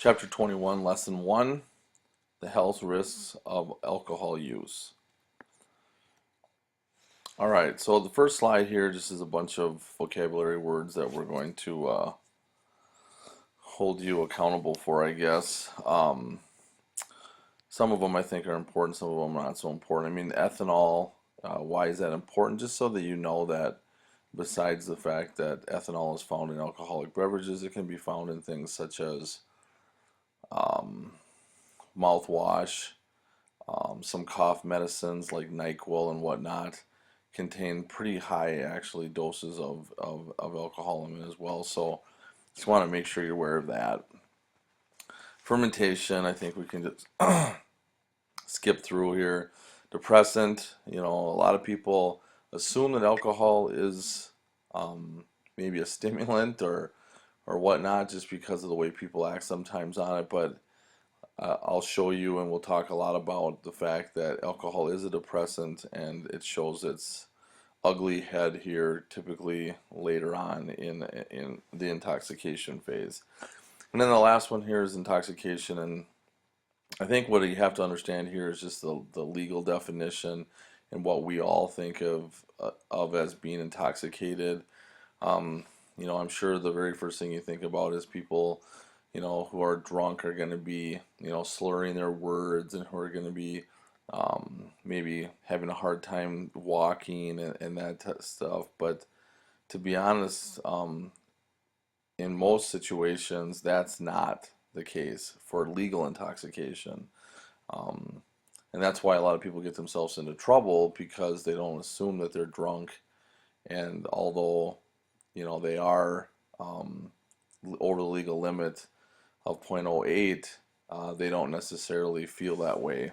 Chapter 21, Lesson 1, the health risks of alcohol use. All right, so the first slide here just is a bunch of vocabulary words that we're going to hold you accountable for, I guess. Some of them I think are important, some of them are not so important. I mean, ethanol, why is that important? Just so that you know that besides the fact that ethanol is found in alcoholic beverages, it can be found in things such as mouthwash, some cough medicines like NyQuil and whatnot contain pretty high actually doses of alcohol in it as well. So just want to make sure you're aware of that. Fermentation, I think we can just skip through here. Depressant, a lot of people assume that alcohol is maybe a stimulant or whatnot just because of the way people act sometimes on it, but I'll show you and we'll talk a lot about the fact that alcohol is a depressant and it shows its ugly head here typically later on in the intoxication phase. And then the last one here is intoxication, and I think what you have to understand here is just the legal definition and what we all think of as being intoxicated. I'm sure the very first thing you think about is people who are drunk are going to be, slurring their words and who are going to be maybe having a hard time walking and that stuff. But to be honest, in most situations, that's not the case for legal intoxication. Um, and that's why a lot of people get themselves into trouble because they don't assume that they're drunk. And although, they are over the legal limit of 0.08, they don't necessarily feel that way.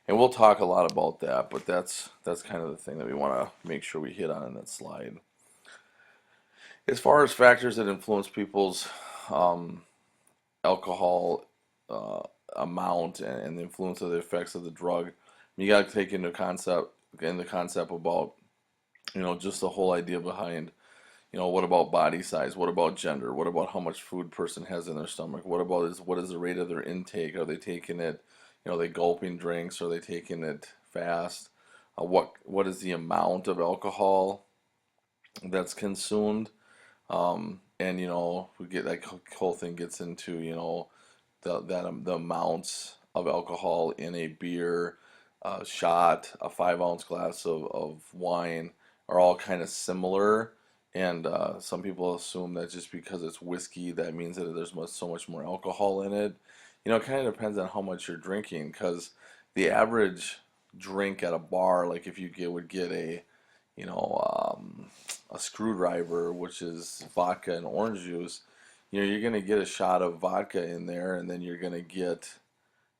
And we'll talk a lot about that, but that's kind of the thing that we want to make sure we hit on in that slide. As far as factors that influence people's um, alcohol amount and the influence of the effects of the drug, you got to take the concept about just the whole idea behind what about body size? What about gender? What about how much food person has in their stomach? What is the rate of their intake? Are they taking it, are they gulping drinks? Are they taking it fast? What is the amount of alcohol that's consumed? And we get that whole thing gets into the amounts of alcohol in a beer, a shot, a 5 ounce glass of wine are all kind of similar. And some people assume that just because it's whiskey, that means that there's so much more alcohol in it. It kind of depends on how much you're drinking, because the average drink at a bar, like if you would get you know, a screwdriver, which is vodka and orange juice, you're going to get a shot of vodka in there, and then you're going to get,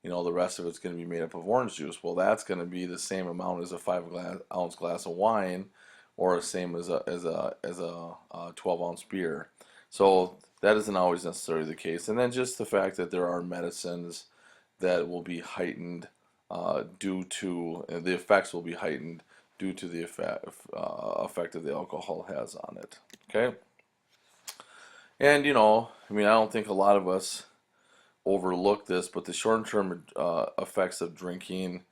the rest of it's going to be made up of orange juice. Well, that's going to be the same amount as a 5 ounce glass of wine, or the same as a 12 ounce beer. So that isn't always necessarily the case. And then just the fact that there are medicines that will be heightened due to the effects will be heightened due to the effect that the alcohol has on it. Okay? And I don't think a lot of us overlook this, but the short-term effects of drinking,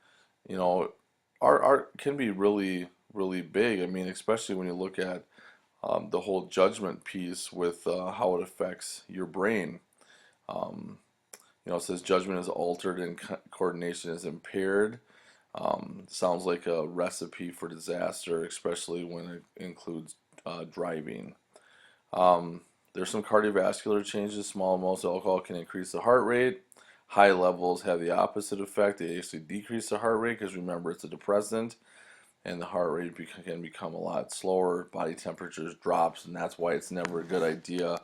you know, are can be really big. I mean, especially when you look at the whole judgment piece with how it affects your brain. Um, it says judgment is altered and coordination is impaired. Sounds like a recipe for disaster, especially when it includes driving. There's some cardiovascular changes. Small amounts of alcohol can increase the heart rate. High levels have the opposite effect. They actually decrease the heart rate because remember it's a depressant, and the heart rate can become a lot slower. Body temperatures drops, and that's why it's never a good idea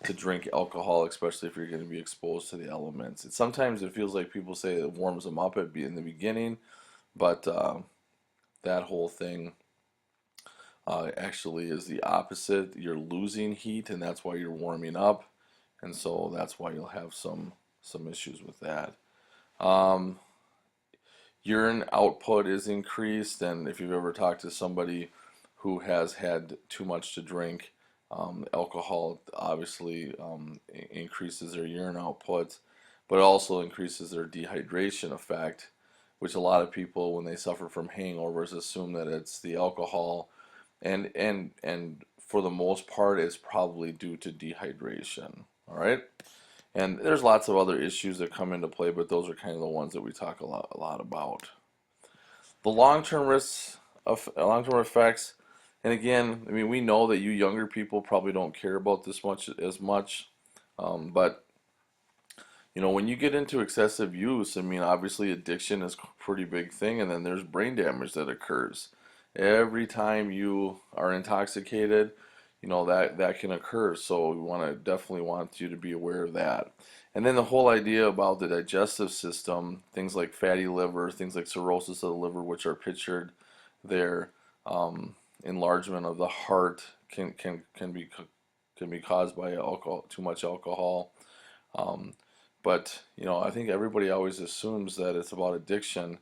to drink alcohol, especially if you're going to be exposed to the elements. Sometimes it feels like people say it warms them up in the beginning, but that whole thing actually is the opposite. You're losing heat, and that's why you're warming up, and so that's why you'll have some issues with that. Um, Urine output is increased, and if you've ever talked to somebody who has had too much to drink, alcohol obviously increases their urine output. but it also increases their dehydration effect, which a lot of people, when they suffer from hangovers, assume that it's the alcohol, and for the most part, it's probably due to dehydration. All right, and there's lots of other issues that come into play, but those are kind of the ones that we talk a lot about. The long-term risks of long-term effects, and again, I mean, we know that you younger people probably don't care about this much as much, but when you get into excessive use, I mean, obviously addiction is a pretty big thing, and then there's brain damage that occurs. Every time you are intoxicated, that can occur. So we definitely want you to be aware of that. And then the whole idea about the digestive system, things like fatty liver, things like cirrhosis of the liver, which are pictured there, enlargement of the heart can be caused by alcohol, too much alcohol. Um, but I think everybody always assumes that it's about addiction,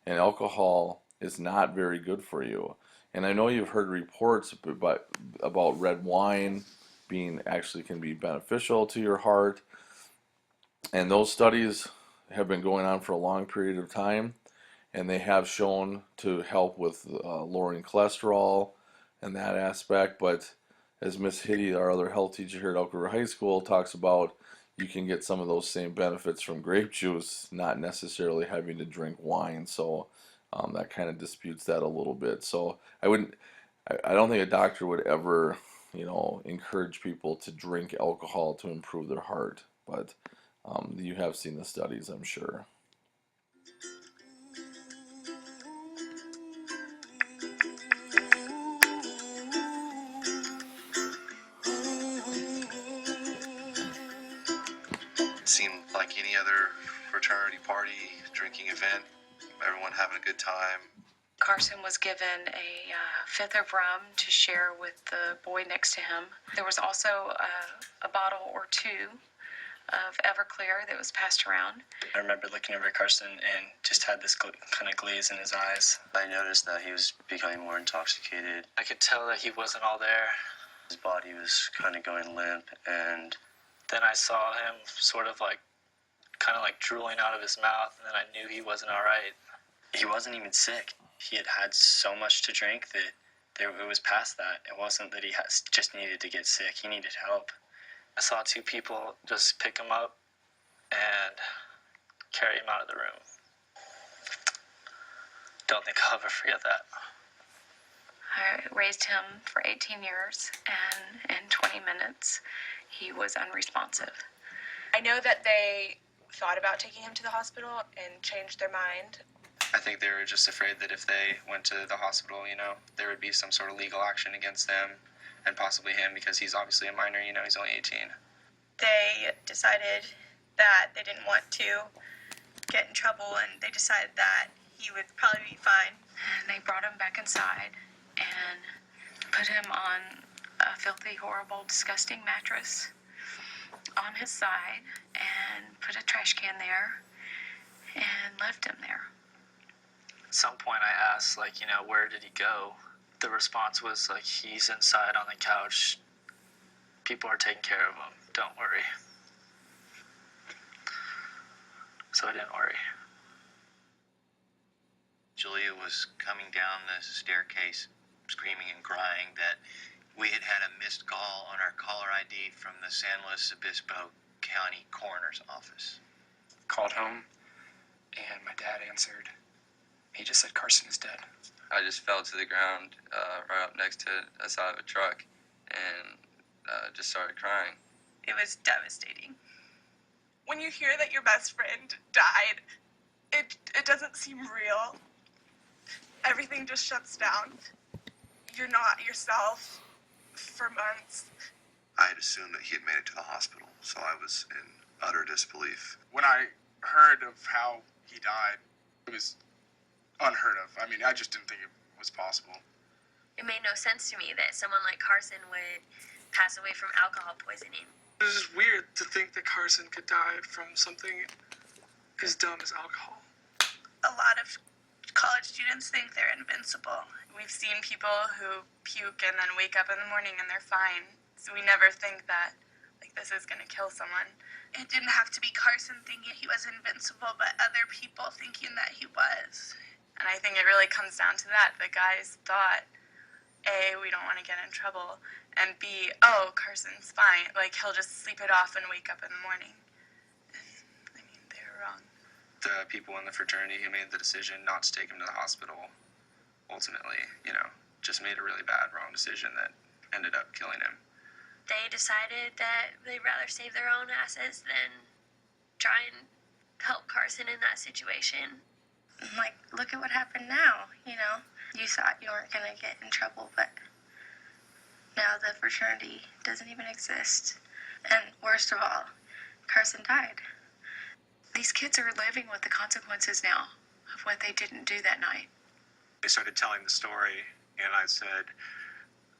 and alcohol is not very good for you. And I know you've heard reports about red wine being actually can be beneficial to your heart, and those studies have been going on for a long period of time, and they have shown to help with lowering cholesterol and that aspect. But as Miss Hitty, our other health teacher here at Elk River High School, talks about, you can get some of those same benefits from grape juice, not necessarily having to drink wine. So that kind of disputes that a little bit. So I don't think a doctor would ever, encourage people to drink alcohol to improve their heart. But you have seen the studies, I'm sure. It seemed like any other fraternity party, drinking event, everyone having a good time. Carson was given a fifth of rum to share with the boy next to him. There was also a bottle or two of Everclear that was passed around. I remember looking over at Carson and just had this kind of glaze in his eyes. I noticed that he was becoming more intoxicated. I could tell that he wasn't all there. His body was kind of going limp, and then I saw him sort of kind of drooling out of his mouth, and then I knew he wasn't all right. He wasn't even sick. He had had so much to drink that it was past that. It wasn't that he just needed to get sick. He needed help. I saw two people just pick him up and carry him out of the room. Don't think I'll ever forget that. I raised him for 18 years, and in 20 minutes, he was unresponsive. I know that they thought about taking him to the hospital and changed their mind. I think they were just afraid that if they went to the hospital, there would be some sort of legal action against them and possibly him, because he's obviously a minor, he's only 18. They decided that they didn't want to get in trouble, and they decided that he would probably be fine. And they brought him back inside and put him on a filthy, horrible, disgusting mattress on his side and put a trash can there and left him there. At some point I asked, where did he go? The response was, he's inside on the couch. People are taking care of him. Don't worry. So I didn't worry. Julia was coming down the staircase, screaming and crying that we had had a missed call on our caller ID from the San Luis Obispo County Coroner's Office. Called home, and my dad answered. He just said Carson is dead. I just fell to the ground right up next to a side of a truck and just started crying. It was devastating. When you hear that your best friend died, it doesn't seem real. Everything just shuts down. You're not yourself for months. I had assumed that he had made it to the hospital, so I was in utter disbelief. When I heard of how he died, it was unheard of. I mean, I just didn't think it was possible. It made no sense to me that someone like Carson would pass away from alcohol poisoning. It was just weird to think that Carson could die from something as dumb as alcohol. A lot of college students think they're invincible. We've seen people who puke and then wake up in the morning and they're fine. So we never think that like this is gonna kill someone. It didn't have to be Carson thinking he was invincible, but other people thinking that he was. And I think it really comes down to that. The guys thought, A, we don't want to get in trouble, and B, oh, Carson's fine. Like, he'll just sleep it off and wake up in the morning. I mean, they were wrong. The people in the fraternity who made the decision not to take him to the hospital ultimately, just made a really bad, wrong decision that ended up killing him. They decided that they'd rather save their own asses than try and help Carson in that situation. Like, look at what happened now, you know? You thought you weren't going to get in trouble, but now the fraternity doesn't even exist. And worst of all, Carson died. These kids are living with the consequences now of what they didn't do that night. They started telling the story, and I said,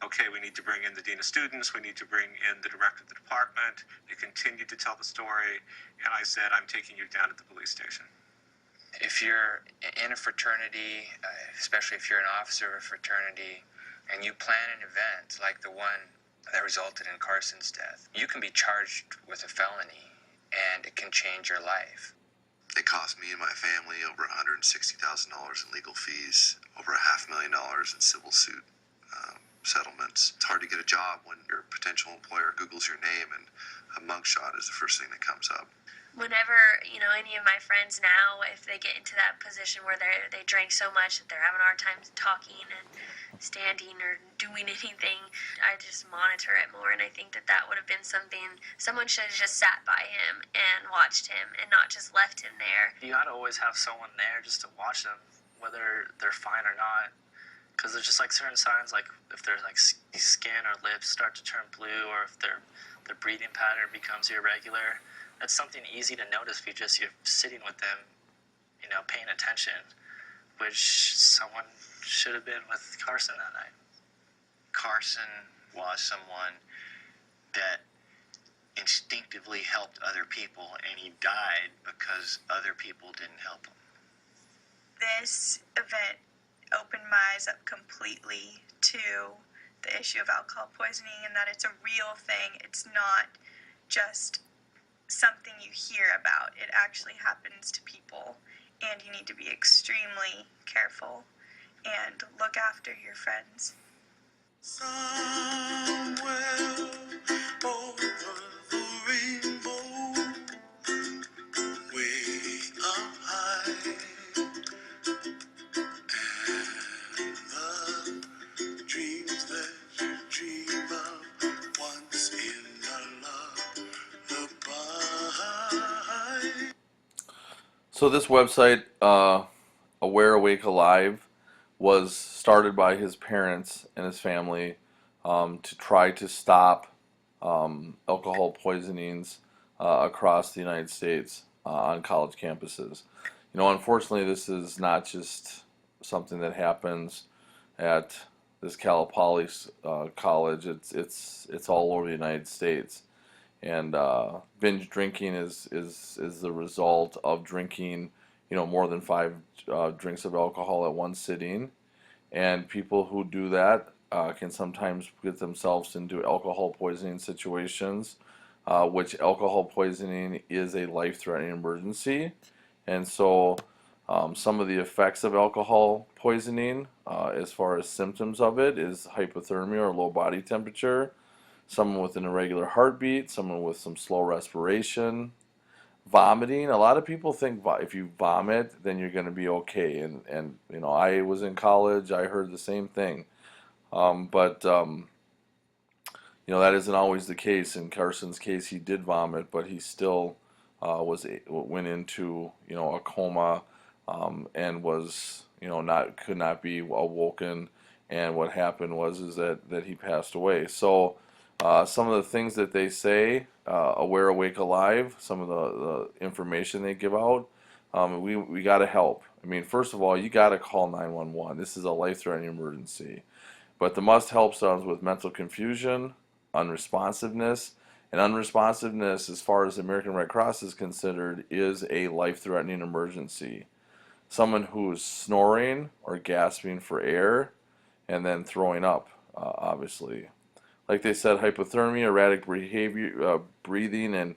okay, we need to bring in the dean of students, we need to bring in the director of the department. They continued to tell the story, and I said, I'm taking you down to the police station. If you're in a fraternity, especially if you're an officer of a fraternity, and you plan an event like the one that resulted in Carson's death, you can be charged with a felony, and it can change your life. It cost me and my family over $160,000 in legal fees, over $500,000 in civil suit settlements. It's hard to get a job when your potential employer Googles your name and a mugshot is the first thing that comes up. Whenever, any of my friends now, if they get into that position where they drink so much that they're having a hard time talking and standing or doing anything, I just monitor it more. And I think that would have been something, someone should have just sat by him and watched him and not just left him there. You gotta always have someone there just to watch them, whether they're fine or not. Because there's just like certain signs, like if their like skin or lips start to turn blue, or if their breathing pattern becomes irregular. That's something easy to notice if you're sitting with them, paying attention, which someone should have been with Carson that night. Carson was someone that instinctively helped other people, and he died because other people didn't help him. This event opened my eyes up completely to the issue of alcohol poisoning and that it's a real thing. It's not just something you hear about. It actually happens to people, and you need to be extremely careful and look after your friends. Somewhere over the rainbow, way up high, and the dreams that you dream of once in a lullaby. So this website, Aware, Awake, Alive, was started by his parents and his family to try to stop alcohol poisonings across the United States on college campuses. Unfortunately, this is not just something that happens at this Cal Poly college. It's all over the United States. And binge drinking is the result of drinking, more than 5 drinks of alcohol at one sitting. And people who do that can sometimes get themselves into alcohol poisoning situations, which alcohol poisoning is a life-threatening emergency. And so some of the effects of alcohol poisoning, as far as symptoms of it, is hypothermia or low body temperature, someone with an irregular heartbeat, someone with some slow respiration, vomiting. A lot of people think if you vomit, then you're going to be okay. And I was in college, I heard the same thing. But that isn't always the case. In Carson's case, he did vomit, but he still went into a coma and was could not be awoken. And what happened was that he passed away. So some of the things that they say, Aware, Awake, Alive, some of the information they give out, we got to help. I mean, first of all, you got to call 911. This is a life-threatening emergency. But the must-help sounds with mental confusion, unresponsiveness, and unresponsiveness, as far as the American Red Cross is considered, is a life-threatening emergency. Someone who is snoring or gasping for air and then throwing up, obviously. like they said, hypothermia, erratic behavior, breathing, and